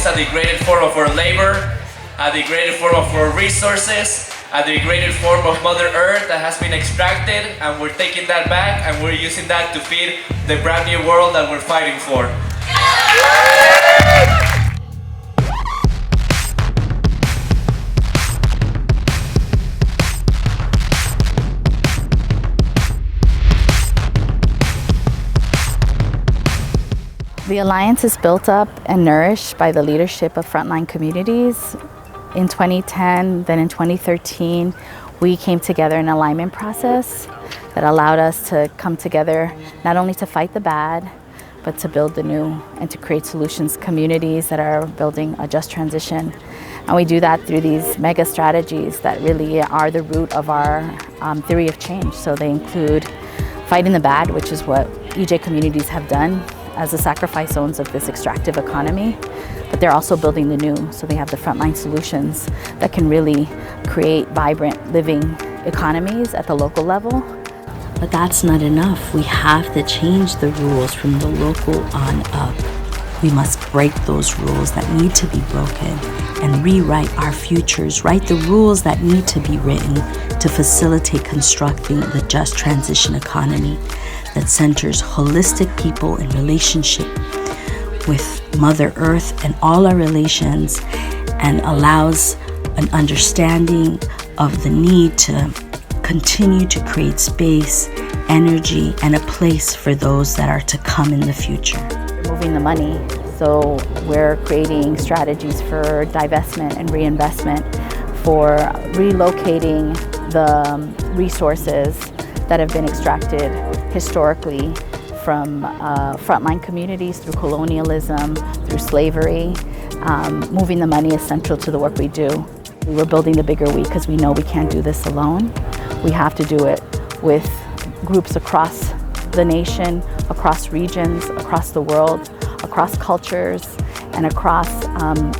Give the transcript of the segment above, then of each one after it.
is a degraded form of our labor, a degraded form of our resources, a degraded form of Mother Earth that has been extracted, and we're taking that back and we're using that to feed the brand new world that we're fighting for. The Alliance is built up and nourished by the leadership of frontline communities. In 2010, then in 2013, we came together in an alignment process that allowed us to come together not only to fight the bad, but to build the new and to create solutions, communities that are building a just transition. And we do that through these mega strategies that really are the root of our theory of change. So they include fighting the bad, which is what EJ communities have done as the sacrifice zones of this extractive economy, but they're also building the new. So they have the frontline solutions that can really create vibrant, living economies at the local level. But that's not enough. We have to change the rules from the local on up. We must break those rules that need to be broken and rewrite our futures, write the rules that need to be written to facilitate constructing the just transition economy that centers holistic people in relationship with Mother Earth and all our relations, and allows an understanding of the need to continue to create space, energy, and a place for those that are to come in the future. We're moving the money, so we're creating strategies for divestment and reinvestment, for relocating the resources that have been extracted historically from frontline communities through colonialism, through slavery. Moving the money is central to the work we do. We're building the bigger we because we know we can't do this alone. We have to do it with groups across the nation, across regions, across the world, across cultures, and across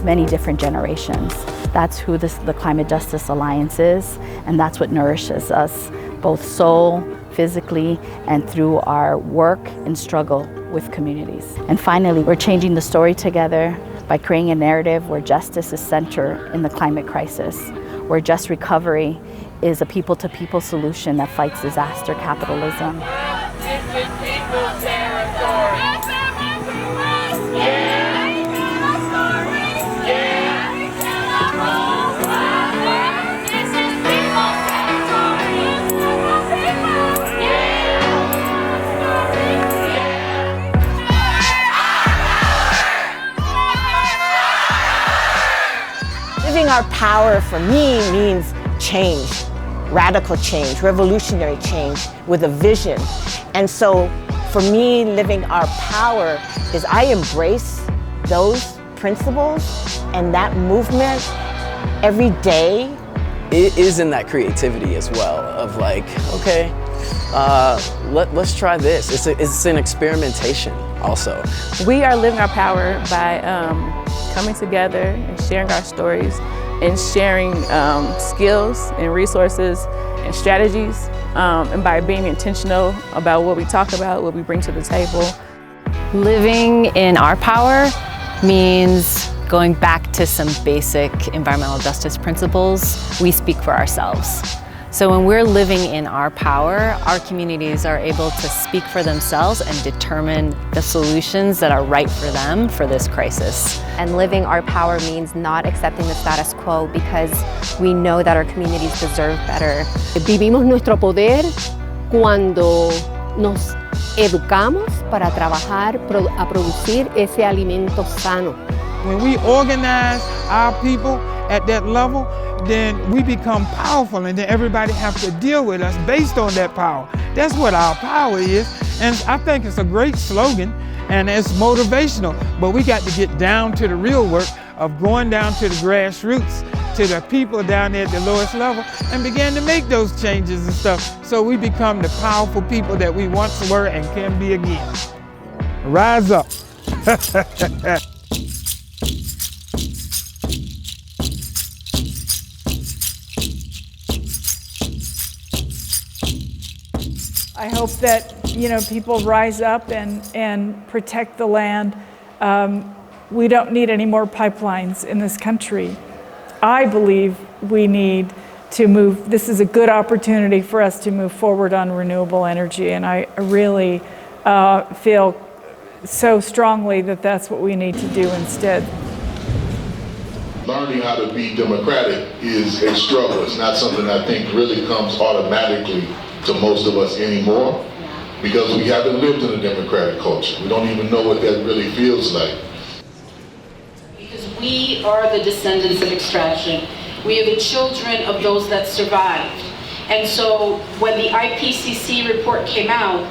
many different generations. That's who the Climate Justice Alliance is, and that's what nourishes us, both soul, physically, and through our work and struggle with communities. And finally, we're changing the story together by creating a narrative where justice is center in the climate crisis, where just recovery is a people-to-people solution that fights disaster capitalism. Living our power for me means change, radical change, revolutionary change with a vision. And so for me, living our power is I embrace those principles and that movement every day. It is in that creativity as well of like, okay, let's try this. It's an experimentation also. We are living our power by coming together and sharing our stories and sharing skills and resources and strategies, and by being intentional about what we talk about, what we bring to the table. Living in our power means going back to some basic environmental justice principles. We speak for ourselves. So when we're living in our power, our communities are able to speak for themselves and determine the solutions that are right for them for this crisis. And living our power means not accepting the status quo because we know that our communities deserve better. Vivimos nuestro poder cuando nos educamos para trabajar, a producir ese alimento sano. When we organize our people at that level, then we become powerful, and then everybody have to deal with us based on that power. That's what our power is, and I think it's a great slogan, and it's motivational, but we got to get down to the real work of going down to the grassroots, to the people down there at the lowest level, and begin to make those changes and stuff, so we become the powerful people that we once were and can be again. Rise up. I hope that people rise up and protect the land. we don't need any more pipelines in this country. I believe we need to move, this is a good opportunity for us to move forward on renewable energy, and I really feel so strongly that that's what we need to do instead. Learning how to be democratic is a struggle. It's not something I think really comes automatically to most of us anymore, because we haven't lived in a democratic culture. We don't even know what that really feels like. Because we are the descendants of extraction. We are the children of those that survived. And so when the IPCC report came out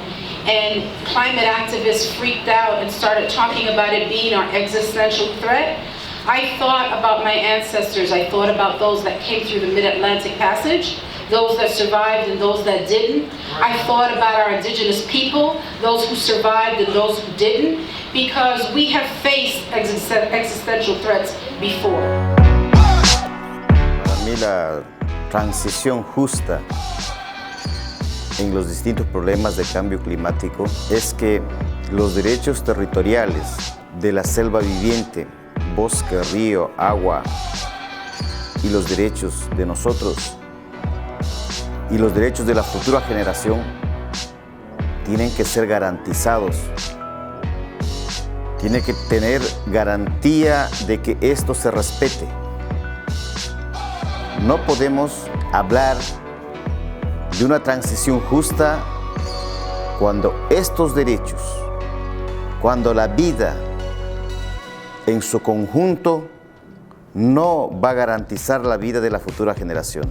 and climate activists freaked out and started talking about it being our existential threat, I thought about my ancestors. I thought about those that came through the Mid-Atlantic Passage, those that survived and those that didn't. I thought about our indigenous people, those who survived and those who didn't, because we have faced existential threats before. Para mí la transición justa en los distintos problemas de cambio climático es que los derechos territoriales de la selva viviente, bosque, río, agua, y los derechos de nosotros y los derechos de la futura generación tienen que ser garantizados. Tiene que tener garantía de que esto se respete. No podemos hablar de una transición justa cuando estos derechos, cuando la vida en su conjunto no va a garantizar la vida de la futura generación.